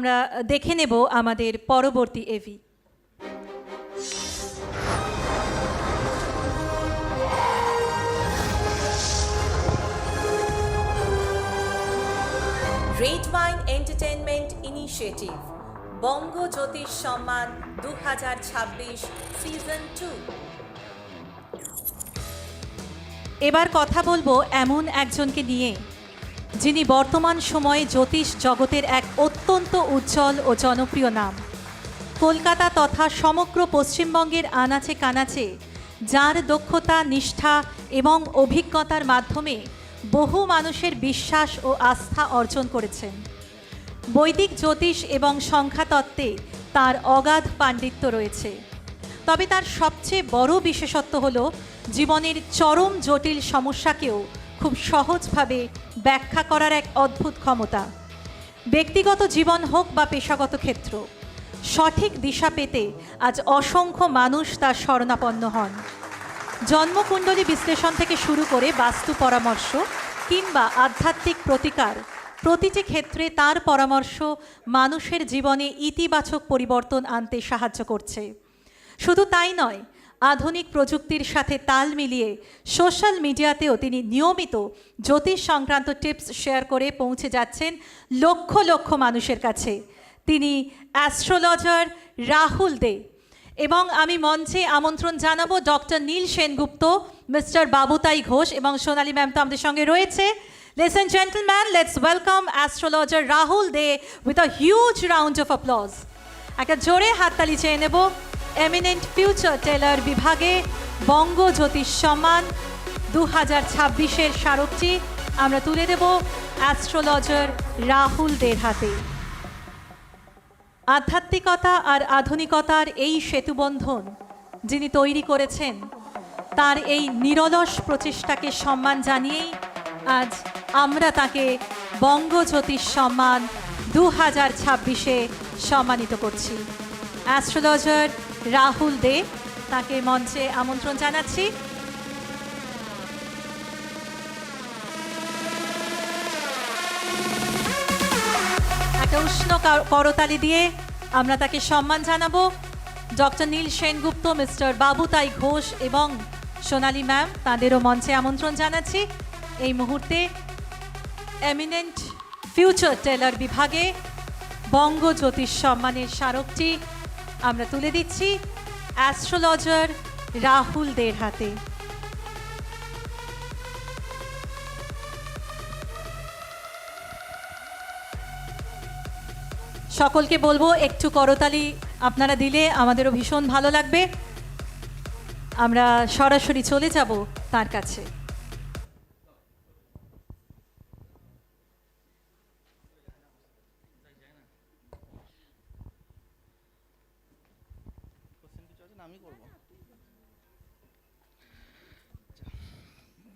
আমরা দেখে নেব আমাদের পরবর্তী AV. Red Wine Entertainment initiative Banga Jyotish Samman 2026 season 2। এবার কথা বলবো এমন একজনকে নিয়ে যিনি বর্তমান সময়ে জ্যোতিষ জগতের এক অত্যন্ত উজ্জ্বল ও জনপ্রিয় নাম। কলকাতা তথা সমগ্র পশ্চিমবঙ্গের আনাচে কানাচে যার দক্ষতা, নিষ্ঠা এবং অভিজ্ঞতার মাধ্যমে বহু মানুষের বিশ্বাস ও আস্থা অর্জন করেছেন। বৈদিক জ্যোতিষ এবং সংখ্যাতত্ত্বে তার অগাধ পাণ্ডিত্য রয়েছে। তবে তার সবচেয়ে বড় বিশেষত্ব হল জীবনের চরম জটিল সমস্যাকেও খুব সহজভাবে ব্যাখ্যা করার এক অদ্ভুত ক্ষমতা। ব্যক্তিগত জীবন হোক বা পেশাগত ক্ষেত্র, সঠিক দিশা পেতে আজ অসংখ্য মানুষ তার শরণাপন্ন হন। জন্মকুণ্ডলী বিশ্লেষণ থেকে শুরু করে বাস্তু পরামর্শ কিংবা আধ্যাত্মিক প্রতিকার, প্রতিটি ক্ষেত্রে তার পরামর্শ মানুষের জীবনে ইতিবাচক পরিবর্তন আনতে সাহায্য করছে। শুধু তাই নয়, আধুনিক প্রযুক্তির সাথে তাল মিলিয়ে সোশ্যাল মিডিয়াতেও তিনি নিয়মিত জ্যোতিষ সংক্রান্ত টিপস শেয়ার করে পৌঁছে যাচ্ছেন লক্ষ লক্ষ মানুষের কাছে। তিনি অ্যাস্ট্রোলজার রাহুল দে, এবং আমি মঞ্চে আমন্ত্রণ জানাবো ডক্টর নীল সেনগুপ্ত, মিস্টার বাবুতাই ঘোষ এবং সোনালী ম্যাম তো আমাদের সঙ্গে রয়েছে। Ladies and gentlemen, let's welcome astrologer Rahul De with a huge round of applause. একটা জোরে হাততালি চেয়ে নেব। এমিনেন্ট ফিউচার টেলার বিভাগে বঙ্গ জ্যোতিষ সম্মান 2026-এর স্মারকটি আমরা তুলে দেব অ্যাস্ট্রোলজার রাহুল দের হাতে। আধ্যাত্মিকতা আর আধুনিকতার এই সেতুবন্ধন যিনি তৈরি করেছেন, তার এই নিরলস প্রচেষ্টাকে সম্মান জানিয়েই আজ আমরা তাকে বঙ্গ জ্যোতিষ সম্মান 2026-এ সম্মানিত করছি। অ্যাস্ট্রোলজার রাহুল দে, তাকে মঞ্চে আমন্ত্রণ জানাচ্ছি। একটা উষ্ণ করতালি দিয়ে আমরা তাকে সম্মান জানাবো। ডক্টর নীল সেনগুপ্ত, মিস্টার বাবুতাই ঘোষ এবং সোনালী ম্যাম, তাঁদেরও মঞ্চে আমন্ত্রণ জানাচ্ছি। এই মুহূর্তে এমিনেন্ট ফিউচার টেলার বিভাগে বঙ্গ জ্যোতিষ সম্মানের স্মারকটি আমরা তুলে দিচ্ছি অ্যাস্ট্রোলজার রাহুল দের হাতে। সকলকে বলবো একটু করতালি আপনারা দিলে আমাদেরও ভীষণ ভালো লাগবে। আমরা সরাসরি চলে যাব তার কাছে।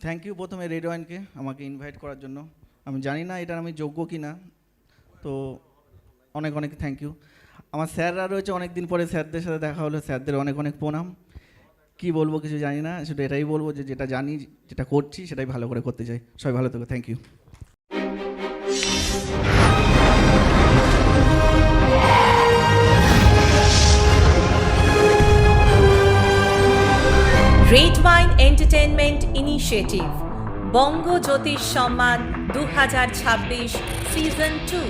থ্যাংক ইউ প্রথমে রেড ওয়াইনকে আমাকে ইনভাইট করার জন্য। আমি জানি না এটার আমি যোগ্য কি না, তো অনেক অনেক থ্যাংক ইউ। আমার স্যাররা রয়েছে, অনেক দিন পরে স্যারদের সাথে দেখা হলো, স্যারদের অনেক অনেক প্রণাম। কি বলবো কিছু জানি না, শুধু এটাই বলবো যে যেটা জানি, যেটা করছি সেটাই ভালো করে করতে চাই। সবাই ভালো থেকো, thank you. Red Wine Entertainment initiative Banga Jyotish Samman 2026 season 2।